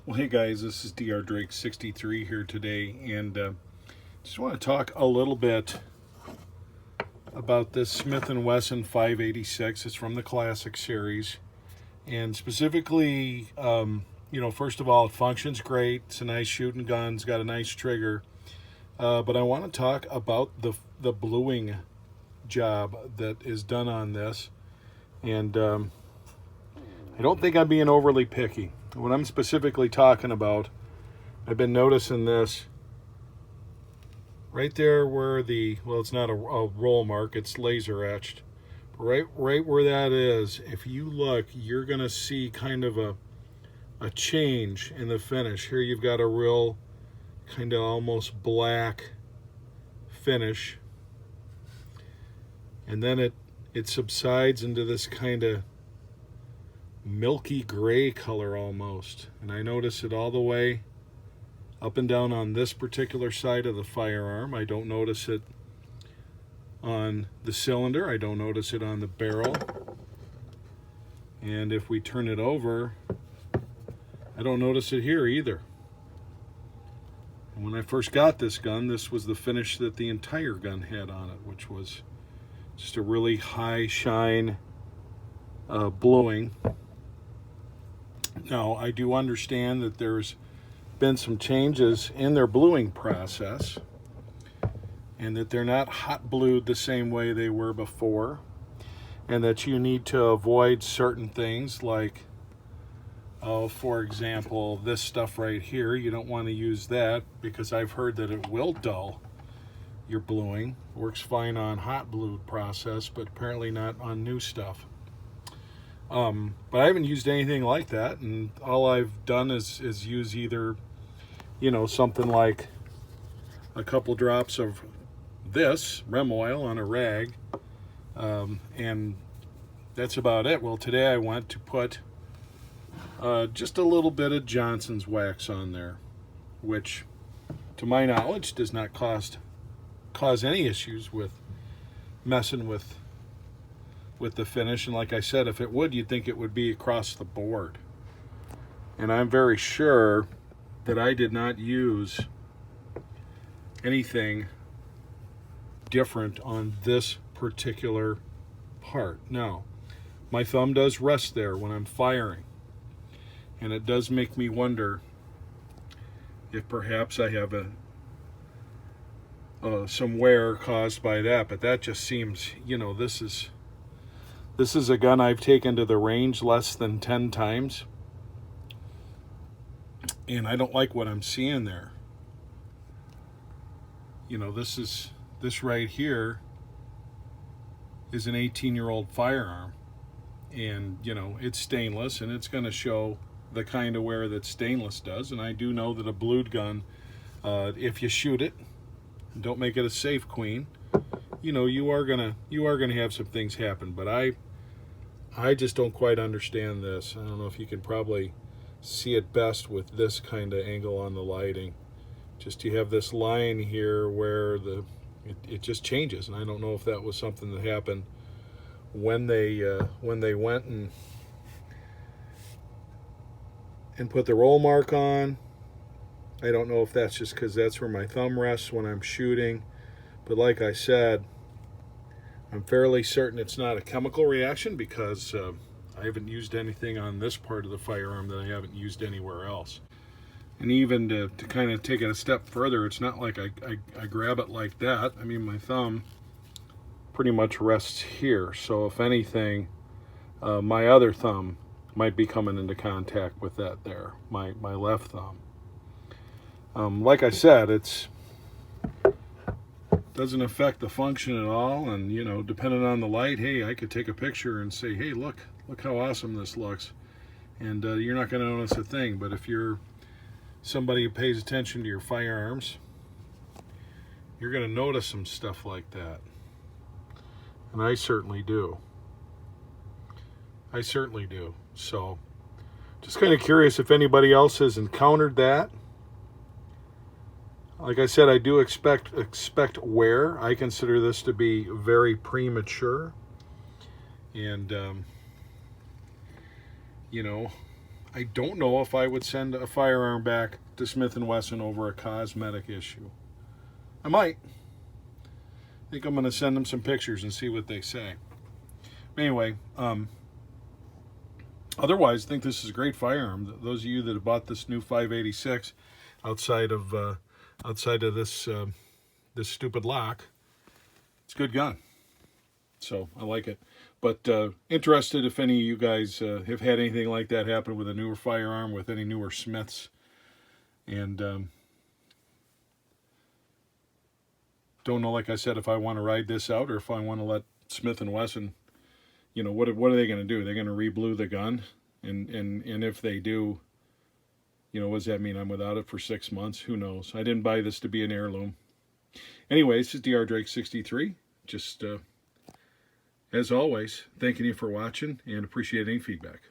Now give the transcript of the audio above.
Well, hey guys, this is Dr. Drake 63 here today, and just want to talk a little bit about this Smith & Wesson 586. It's from the Classic series, and specifically, first of all, it functions great. It's a nice shooting gun. It's got a nice trigger, but I want to talk about the bluing job that is done on this, and I don't think I'm being overly picky. What I'm specifically talking about, I've been noticing this right there where it's not a roll mark, it's laser etched. Right where that is, if you look, you're going to see kind of a change in the finish. Here you've got a real kind of almost black finish. And then it subsides into this kind of milky gray color almost, and I notice it all the way up and down on this particular side of the firearm. I don't notice it on the cylinder, I don't notice it on the barrel, and if we turn it over, I don't notice it here either. And when I first got this gun, this was the finish that the entire gun had on it, which was just a really high shine blowing. Now, I do understand that there's been some changes in their bluing process and that they're not hot blued the same way they were before, and that you need to avoid certain things like, for example, this stuff right here. You don't want to use that because I've heard that it will dull your bluing. Works fine on hot blued process, but apparently not on new stuff. But I haven't used anything like that, and all I've done is use either, something like a couple drops of this Rem oil on a rag, and that's about it. Well, today I went to put just a little bit of Johnson's wax on there, which, to my knowledge, does not cause any issues with messing with the finish. And like I said, if it would, you'd think it would be across the board. And I'm very sure that I did not use anything different on this particular part. Now, my thumb does rest there when I'm firing, and it does make me wonder if perhaps I have some wear caused by that. But that just seems, this is a gun I've taken to the range less than 10 times, and I don't like what I'm seeing there. This right here is an 18-year-old firearm, and it's stainless, and it's going to show the kind of wear that stainless does. And I do know that a blued gun, if you shoot it, don't make it a safe queen, you are gonna have some things happen. But I just don't quite understand this. I don't know if you can probably see it best with this kind of angle on the lighting. Just you have this line here where it just changes, and I don't know if that was something that happened when they went and put the roll mark on. I don't know if that's just because that's where my thumb rests when I'm shooting. But like I said, I'm fairly certain it's not a chemical reaction, because I haven't used anything on this part of the firearm that I haven't used anywhere else. And even to kind of take it a step further, it's not like I grab it like that. I mean, my thumb pretty much rests here. So if anything, my other thumb might be coming into contact with that there, my left thumb. Like I said, it doesn't affect the function at all, and depending on the light, hey, I could take a picture and say, hey, look how awesome this looks, and you're not going to notice a thing. But if you're somebody who pays attention to your firearms, you're going to notice some stuff like that, and I certainly do. So just kind of curious if anybody else has encountered that. Like I said, I do expect wear. I consider this to be very premature. And, I don't know if I would send a firearm back to Smith & Wesson over a cosmetic issue. I might. I think I'm going to send them some pictures and see what they say. Anyway, otherwise, I think this is a great firearm. Those of you that have bought this new 586 outside of this this stupid lock, it's a good gun. So I like it. But interested if any of you guys have had anything like that happen with a newer firearm, with any newer Smiths. And don't know, like I said, if I want to ride this out or if I want to let Smith & Wesson, you know, what are they going to do? They're going to re-blue the gun? And if they do, you know, what does that mean? I'm without it for 6 months? Who knows? I didn't buy this to be an heirloom. Anyway, this is DR Drake 63. Just, as always, thanking you for watching and appreciate any feedback.